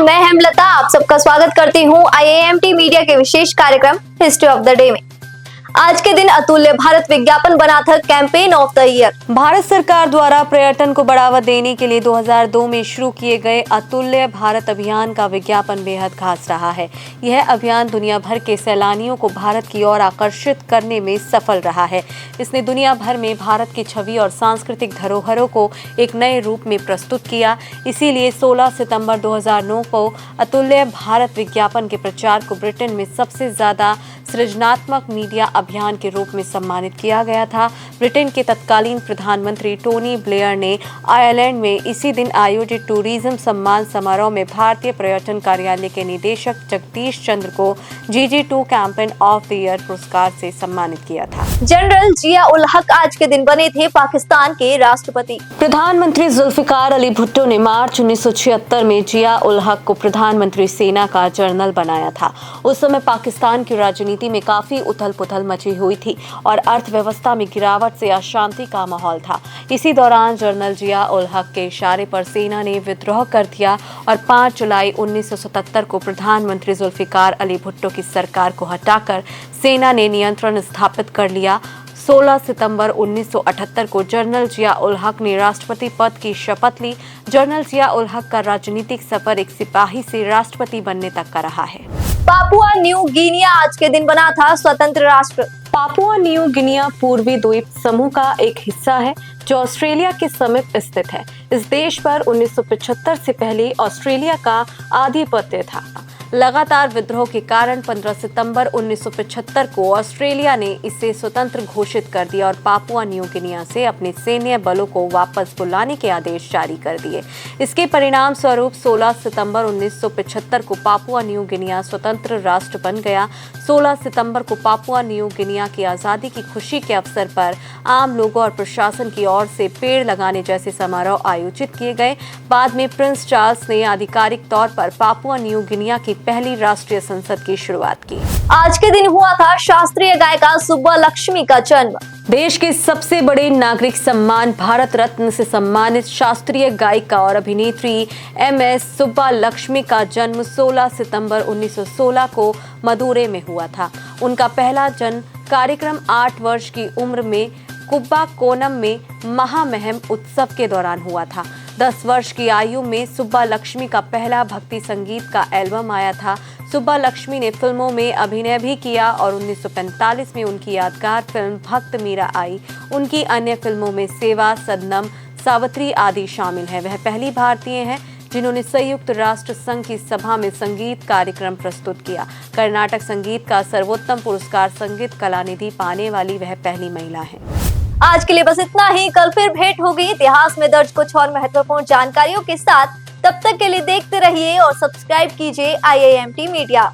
मैं हेमलता आप सबका स्वागत करती हूँ IAMT मीडिया के विशेष कार्यक्रम हिस्ट्री ऑफ द डे में। आज के दिन अतुल्य भारत विज्ञापन बना था campaign of the year. Bharat सरकार द्वारा पर्यटन को बढ़ावा देने के लिए 2002 में शुरू किए गए अतुल्य भारत अभियान का विज्ञापन बेहद खास रहा है। यह अभियान दुनिया भर के सैलानियों को भारत की ओर आकर्षित करने में सफल रहा है। इसने दुनिया भर में भारत की छवि और सांस्कृतिक धरोहरों को एक नए रूप में प्रस्तुत किया। इसीलिए 16 सितंबर 2009 को अतुल्य भारत विज्ञापन के प्रचार को ब्रिटेन में सबसे ज्यादा सृजनात्मक मीडिया अभियान के रूप में सम्मानित किया गया था। ब्रिटेन के तत्कालीन प्रधानमंत्री टोनी ब्लेयर ने आयरलैंड में इसी दिन आयोजित टूरिज्म सम्मान समारोह में भारतीय पर्यटन कार्यालय के निदेशक जगदीश चंद्र को GG2 campaign of the year पुरस्कार से सम्मानित किया था। जनरल जिया उल हक आज के दिन बने थे पाकिस्तान के राष्ट्रपति। प्रधानमंत्री जुल्फिकार अली भुट्टो ने मार्च 1976 में जिया उल हक को प्रधानमंत्री सेना का जनरल बनाया था। उस समय पाकिस्तान की राजनीति में काफी उथल पुथल मची हुई थी और अर्थव्यवस्था में गिरावट से अशांति का माहौल था। इसी दौरान जनरल जिया उल हक के इशारे पर सेना ने विद्रोह कर दिया और 5 जुलाई 1977 को प्रधानमंत्री जुल्फिकार अली भुट्टो की सरकार को हटाकर सेना ने नियंत्रण स्थापित कर लिया। 16 सितंबर 1978 को जनरल जिया उल हक ने राष्ट्रपति पद की शपथ ली। जनरल जिया उल हक का राजनीतिक सफर एक सिपाही से राष्ट्रपति बनने तक का रहा है। पापुआ न्यू गिनिया आज के दिन बना था स्वतंत्र राष्ट्र। पापुआ न्यू गिनिया पूर्वी द्वीप समूह का एक हिस्सा है जो ऑस्ट्रेलिया के समीप स्थित है। इस देश पर 1975 से पहले ऑस्ट्रेलिया का आधिपत्य था। लगातार विद्रोह के कारण 15 सितंबर 1975 को ऑस्ट्रेलिया ने इसे स्वतंत्र घोषित कर दिया और पापुआ न्यू गिनिया से अपने सैन्य बलों को वापस बुलाने के आदेश जारी कर दिए। इसके परिणाम स्वरूप 16 सितंबर 1975 को पापुआ न्यू गिनिया स्वतंत्र राष्ट्र बन गया। 16 सितंबर को पापुआ न्यू गिनिया की आज़ादी की खुशी के अवसर पर आम लोगों और प्रशासन की ओर से पेड़ लगाने जैसे समारोह आयोजित किए गए। बाद में प्रिंस चार्ल्स ने आधिकारिक तौर पर पापुआ न्यू गिनिया की पहली राष्ट्रीय संसद की शुरुआत की। आज के दिन हुआ था शास्त्रीय गायिका सुब्बालक्ष्मी का जन्म। देश के सबसे बड़े नागरिक सम्मान भारत रत्न से सम्मानित शास्त्रीय गायिका और अभिनेत्री MS सुब्बालक्ष्मी का जन्म 16 सितंबर 1916 को मदुरै में हुआ था। उनका पहला जन्म कार्यक्रम 8 वर्ष की उम्र में कुंभकोणम में महामहिम उत्सव के दौरान हुआ था। 10 वर्ष की आयु में सुब्बालक्ष्मी का पहला भक्ति संगीत का एल्बम आया था। सुब्बालक्ष्मी ने फिल्मों में अभिनय भी किया और 1945 में उनकी यादगार फिल्म भक्त मीरा आई। उनकी अन्य फिल्मों में सेवा, सदनम, सावित्री आदि शामिल हैं। वह पहली भारतीय हैं जिन्होंने संयुक्त राष्ट्र संघ की सभा में संगीत कार्यक्रम प्रस्तुत किया। कर्नाटक संगीत का सर्वोत्तम पुरस्कार संगीत कलानिधि पाने वाली वह पहली महिला है। आज के लिए बस इतना ही। कल फिर भेंट होगी इतिहास में दर्ज कुछ और महत्वपूर्ण जानकारियों के साथ। तब तक के लिए देखते रहिए और सब्सक्राइब कीजिए IAMT मीडिया।